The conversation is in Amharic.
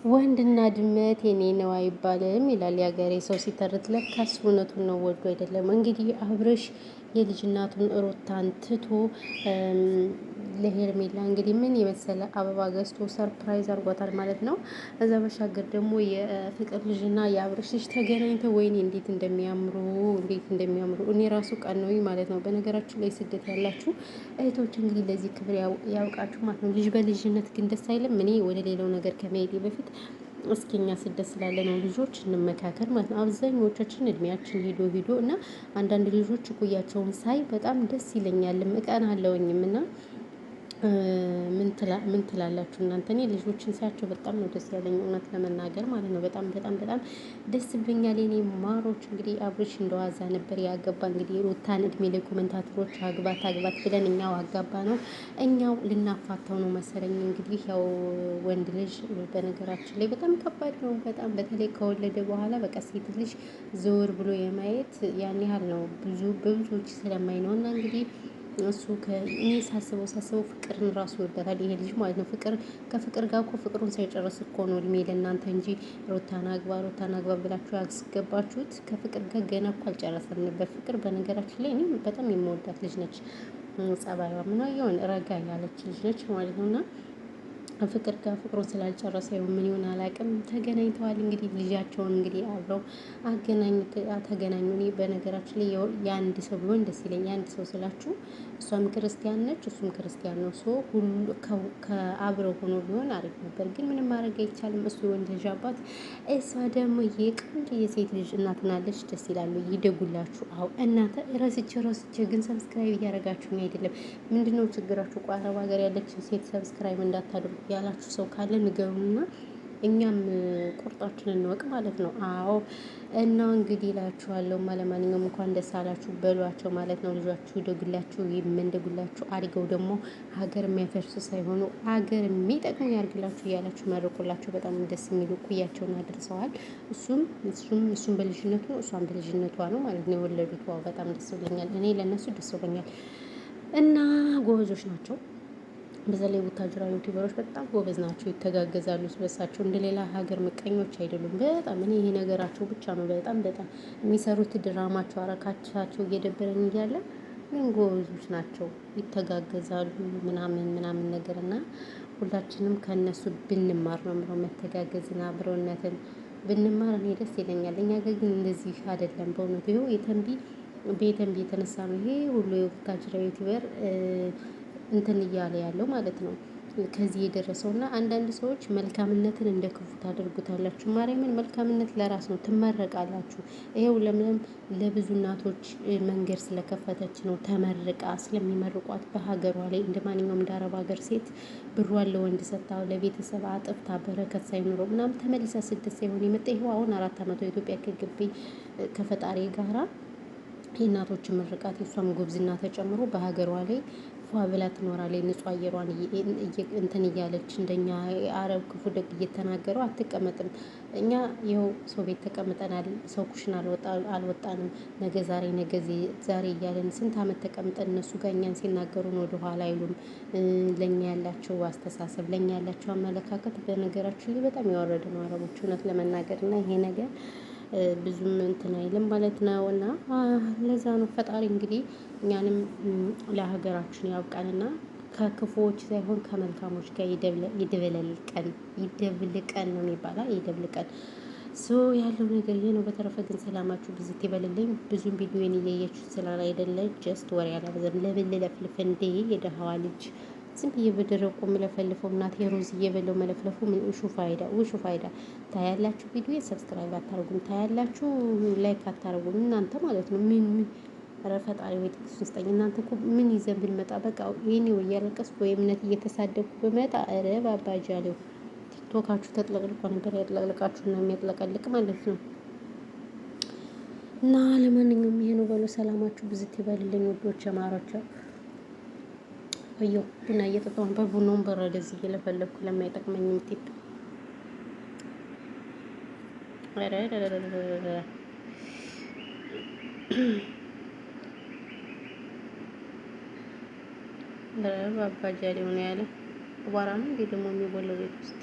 ወንድና ድመት የኔ ነው አይባልም ይላል የሀገሬ ሰው ሲተርት። ለካስ እውነቱን ነው፣ ወዶ አይደለም። እንግዲህ አብርሽ የልጅ እናቱን ሩታን ትቶ ለሄርሜላ እንግዲህ ምን የመሰለ አበባ ገዝቶ ሰርፕራይዝ አድርጓታል ማለት ነው። እዛ በሻገር ደግሞ የፍቅር ልጅና የአብርሽ ልጅ ተገናኝተው ወይኔ እንዴት እንደሚያምሩ እንዴት እንደሚያምሩ እኔ ራሱ ቀነውኝ ማለት ነው። በነገራችን ላይ ስደት ያላችሁ እህቶች እንግዲህ ለዚህ ክብር ያውቃችሁ ማለት ነው። ልጅ በልጅነት ግን ደስ አይልም። እኔ ወደ ሌላው ነገር ከመሄዴ በፊት እስኪ እኛ ስደት ስላለ ነው ልጆች እንመካከር ማለት ነው። አብዛኞቻችን እድሜያችን ሄዶ እና አንዳንድ ልጆች እኩያቸውን ሳይ በጣም ደስ ይለኛል፣ እቀናለሁኝም እና ምን ትላላችሁ እናንተ? እኔ ልጆችን ሳያቸው በጣም ነው ደስ ያለኝ እውነት ለመናገር ማለት ነው። በጣም በጣም በጣም ደስ ብሎኛል የኔ ማሮች። እንግዲህ አብርሽ እንደዋዛ ነበር ያገባ። እንግዲህ ሩታን እድሜ ላይ ኮመንታተሮች አግባት አግባት ብለን እኛው አጋባ ነው፣ እኛው ልናፋታው ነው መሰለኝ። እንግዲህ ያው ወንድ ልጅ በነገራችን ላይ በጣም ከባድ ነው። በጣም በተለይ ከወለደ በኋላ በቃ ሴት ልጅ ዘወር ብሎ የማየት ያን ያህል ነው በብዙዎች ስለማይ ነው። እና እንግዲህ እሱ እኔ ሳስበው ፍቅርን ራሱ ይወዳታል ይሄ ልጅ ማለት ነው። ከፍቅር ጋር እኮ ፍቅሩን ሳይጨርስ እኮ ነው እድሜ ለእናንተ እንጂ ሩታን አግባ ብላችሁ ያስገባችሁት። ከፍቅር ጋር ገና እኮ አልጨረሰም ነበር። ፍቅር በነገራችን ላይ እኔ በጣም የምወዳት ልጅ ነች። ጸባይዋ ምናምን የሆነ ረጋ ያለች ልጅ ነች ማለት ነው። እና ፍቅር ጋር ፍቅሩን ስላልጨረሰ ምን ይሆን አላውቅም። ተገናኝተዋል እንግዲህ ልጃቸውን እንግዲህ አብረው ተገናኙ። እኔ በነገራችን ላይ የአንድ ሰው ቢሆን ደስ ይለኝ። የአንድ ሰው ስላችሁ እሷም ክርስቲያን ነች እሱም ክርስቲያን ነው። ሁሉ ከአብረው ሆኖ ቢሆን አሪፍ ነበር፣ ግን ምንም ማድረግ አይቻልም። እሱ የወንድ ልጅ አባት፣ እሷ ደግሞ የቀንድ የሴት ልጅ እናት ናለች። ደስ ይላሉ። ይደጉላችሁ። አዎ እናንተ ረስቼ ግን ሰብስክራይብ እያደረጋችሁኝ አይደለም። ምንድነው ችግራችሁ? አረብ ሀገር ያለችን ሴት ሰብስክራይብ እንዳታደርጉ ያላችሁ ሰው ካለ ንገሩንና እኛም ቁርጣችንን እንወቅ ማለት ነው። አዎ እና እንግዲህ እላችኋለሁ ለማንኛውም እንኳን ደስ አላችሁ በሏቸው ማለት ነው። ልጇችሁ ይደጉላችሁ፣ ይመንደጉላችሁ፣ አድገው ደግሞ ሀገር የሚያፈርሱ ሳይሆኑ ሀገር የሚጠቅሙ ያርግላችሁ እያላችሁ መርቁላቸው። በጣም ደስ የሚሉ እኩያቸውን አድርሰዋል። እሱም በልጅነቱ እሷም በልጅነቷ ነው ማለት ነው የወለዱት። ዋው በጣም ደስ ብሎኛል። እኔ ለእነሱ ደስ ብሎኛል። እና ጎበዞች ናቸው። በዛ ላይ ቡታጅራ ዩቲዩበሮች በጣም ጎበዝ ናቸው፣ ይተጋገዛሉ በሳቸው። እንደሌላ ሀገር ምቀኞች አይደሉም። በጣም እኔ ይሄ ነገራቸው ብቻ ነው በጣም የሚሰሩት ድራማቸው አረካቻቸው እየደበረኝ እያለ ግን ጎበዞች ናቸው፣ ይተጋገዛሉ ምናምን ነገር እና ሁላችንም ከእነሱ ብንማር ነው የምለው። መተጋገዝን አብሮነትን ብንማር እኔ ደስ ይለኛል። እኛ ግን እንደዚህ አይደለም በእውነቱ። ይኸው የተንቢ የተነሳ ነው ይሄ ሁሉ የቡታጅራ ዩቲዩበር እንትን እያለ ያለው ማለት ነው ከዚህ የደረሰው። እና አንዳንድ ሰዎች መልካምነትን እንደ ክፉ ታደርጉታላችሁ። ማርያምን መልካምነት ለራስ ነው፣ ትመረቃላችሁ። ይሄው ለምለም ለብዙ እናቶች መንገድ ስለከፈተች ነው ተመርቃ ስለሚመርቋት በሀገሯ ላይ እንደ ማንኛውም እንደ አረብ ሀገር ሴት ብሯን ለወንድ ሰጥታ ለቤተሰብ አጥፍታ በረከት ሳይኖረው ምናምን ተመልሳ ስደት ሳይሆን የመጣ ይኸው አሁን 4 ዓመቷ ኢትዮጵያ ከገቢ ከፈጣሪ ጋራ የእናቶችን ምርቃት የሷም ጉብዝና ተጨምሮ በሀገሯ ላይ ፏ ብላ ትኖራለች። ንጹህ አየሯን እንትን እያለች እንደኛ አረብ ክፉ ደግ እየተናገረው አትቀመጥም። እኛ ይኸው ሰው ቤት ተቀምጠናል። ሰው ኩሽና አልወጣንም። ነገ ዛሬ እያለን ስንት ዓመት ተቀምጠን እነሱ ጋር እኛን ሲናገሩን ወደኋላ አይሉም። ለእኛ ያላቸው አስተሳሰብ፣ ለእኛ ያላቸው አመለካከት በነገራችን ላይ በጣም ያወረደ ነው አረቦች እውነት ለመናገር። እና ይሄ ነገር ብዙም እንትን አይልም ማለት ነው። እና ለዛ ነው ፈጣሪ እንግዲህ እኛንም ለሀገራችን ያብቃንና ከክፉዎች ሳይሆን ከመልካሞች ጋር ይደብልቀን ነው የሚባለው። ይደብልቀን ያለው ነገር ይሄ ነው። በተረፈ ግን ሰላማችሁ ብዙ ይበልልኝ። ብዙም ቪዲዮን እያያችሁ ስላል አይደለ ጀስት ወሬ አላበዛም። ለብል ለፍልፍ እንዴ የደሃዋ ልጅ ዝም ብዬ በደረቁ የምለፈልፈው እናቴ ሮዝ እየበለው መለፍለፉ ምን ውሹ ፋይዳ ታያላችሁ። ቪዲዮ ሰብስክራይብ አታረጉም፣ ታያላችሁ ላይክ አታረጉም እናንተ ማለት ነው። ምን ኧረ ፈጣሪ ወይ ትዕግስት ውስጠኝ። እናንተ እኮ ምን ይዘን ብንመጣ በቃ ይሄኔ ወይ እያለቀስኩ ወይ እምነት እየተሳደብኩ ብመጣ ኧረ ባባጃሌው ቲክቶካችሁ ተጥለቅልቆ ነበር። ያጥለቅልቃችሁ እና የሚያጥለቀልቅ ማለት ነው። እና ለማንኛውም ይሄ ነው በሉ። ሰላማችሁ ብዝት ይበልልኝ ውዶች ማሮች። አየሁ ቡና እየጠጣሁ ነበር። ቡናውን በረደ እዚህ እየለፈለኩ ለማይጠቅመኝ ቲፕ ባባጃሌው ነው ያለ። አቧራ ነው እንዴ ደግሞ የሚቦለው ቤት ውስጥ?